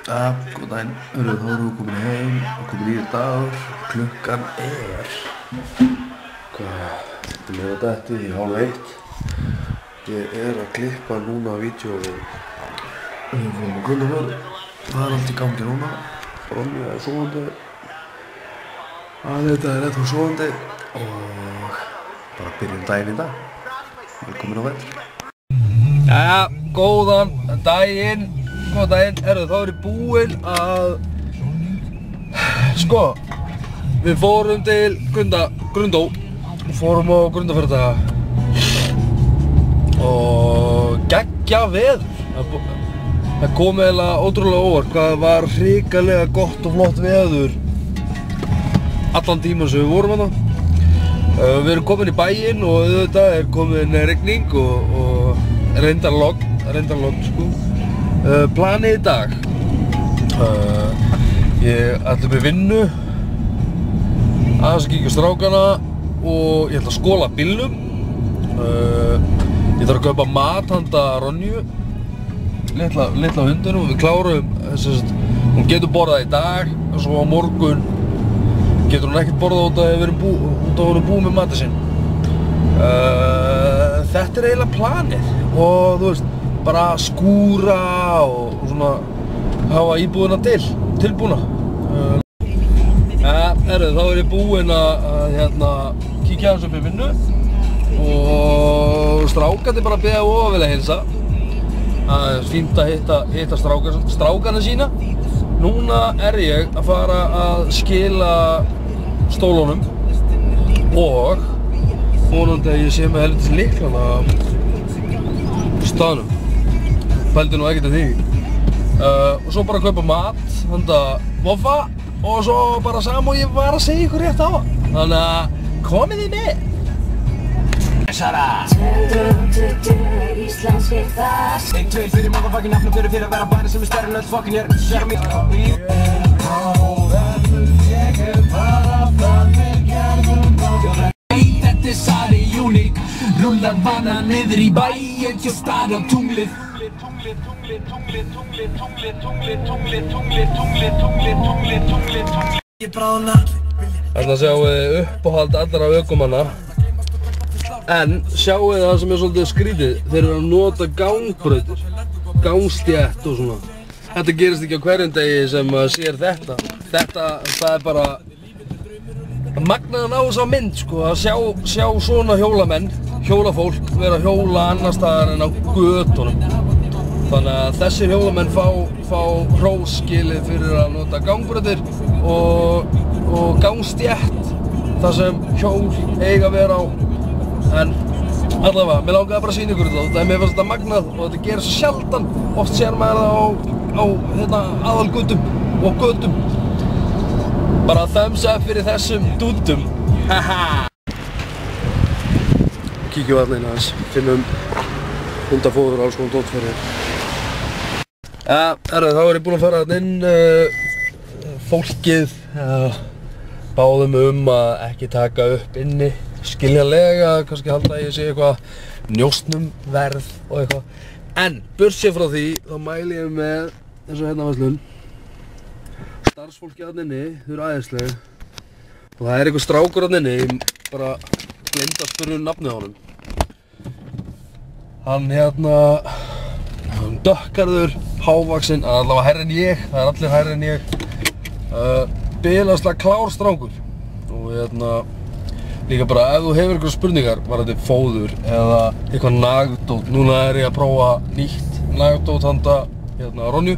Góðan daginn, þá erum við komin heim og komin í dagur. Klukkan þetta með að detti í 12:30. Ég að klippa núna vídeo við fórum á Grundarfjörð. Það allt í gangi núna. Ronja sofandi. Þetta ennþá sofandi og bara byrjum daginn í dag. Velkomin á vetur. Jæja, góðan daginn, þá er ég búinn að, við fórum til Grundó, fórum á Grundarfjörðardaga og geggja veður. Það kom eiginlega ótrúlega óvart hvað það var hrikalega gott og flott veður allan tímann sem við vorum þarna. Við erum komin í bæinn og auðvitað er komin rigning og reyndarlogn sko. Planið í dag. Ég ætla með vinnu, aðeins að kíkja á strákana og ég ætla að skola bílnum. Ég þarf að kaupa mat handa Ronju, litla hundinum, og við klárum, hún getur borðað í dag og svo á morgun getur hún ekkert borðað út af að við erum búið með matinn sinn. Þetta er eiginlega planið og þú veist, bara skúra og svona hafa íbúðina tilbúna. Þá er ég búinn að kíkja aðeins upp í vinnu og strákarnir bara beða ofalega heilsa. Það er fínt að hitta strákarna sína. Núna er ég að fara að skila stólunum og vonandi að ég sé með helvitis lyklana á staðnum. Pældi nú ekkert af því. Og svo bara kaupa mat handa Voffa og svo bara sama og ég var að segja ykkur rétt á það. Þannig að komið þið með! Íslenskir það 1, 2 fyrir motherfucking nafnum fyrir að vera bæri sem stærri en öll fucking hér. Þetta er sari uník, rullar vana niður í bæinn til stað á tunglið. Þarna sjáum við uppáhald allra ökumanna. En sjáum við það sem er svolítið skrítið, þeir eru að nota gangbrautir, gangstétt og svona. Þetta gerist ekki á hverjum degi sem maður sér þetta. Það er bara magnaðan á þess að mynd sko, að sjá svona hjólafólk vera að hjóla annar staðar en á götunum. Þannig að þessir hjólamenn fá hrós skilið fyrir að nota gangbrautir og gangstétt þar sem hjól eiga að vera á. En allavega, mér langaði bara að sýna ykkur þetta. Mér fannst þetta magnað og þetta gerir svo sjaldan. Oft sér maður það á aðalgötum og götum. Bara thumbs up fyrir þessum dúndum. Haha! Kíkjum allir inn aðeins, finnum hundafóður og alls konar dót fyrir. Þá er ég búinn að fara þarna inn. Fólkið báðum að ekki taka upp inni. Skiljanlega, kannski halda að ég sé eitthvað njósnumverð og eitthvað. En burtséð frá því, þá mæli ég með eins og hérna verslun. Starfsfólki þarna inni, þau eru æðisleg. Og það er einhver strákur þarna inni, ég bara gleymdi að spyrja nafnið á honum. Hann dökkarður, hávaxinn, allavega hærri en ég, það er allir hærri en ég. Bilaðslega klár strákur. Og líka bara ef þú hefur eitthvað spurningar varðandi fóður eða eitthvað nagdót. Núna er ég að prófa nýtt nagdót handa Ronju.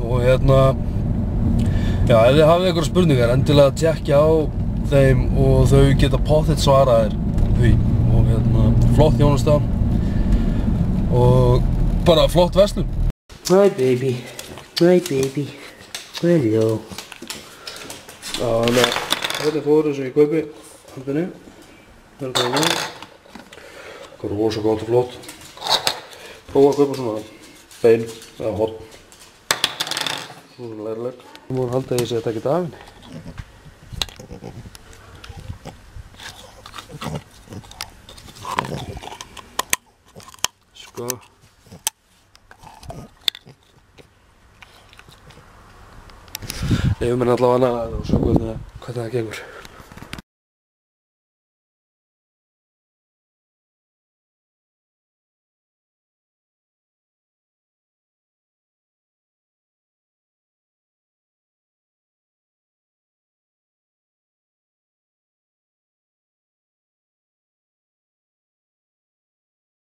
Og já, ef þið hafið eitthvað spurningar endilega tjekkja á þeim og þau geta pottet svaraðir því. Og flott þjónusta og bara flott verslun. My baby, hello. Þannig að þetta er fóðurinn sem ég kaupi handinni. Þetta er það. Það er rosa gott og flott. Prófa að kaupa svona bein eða horn. Svona lærleg. Þú má halda að ég sé að taka þetta af henni. Sko. Leifum henni allavega og sjá hvernig það gengur.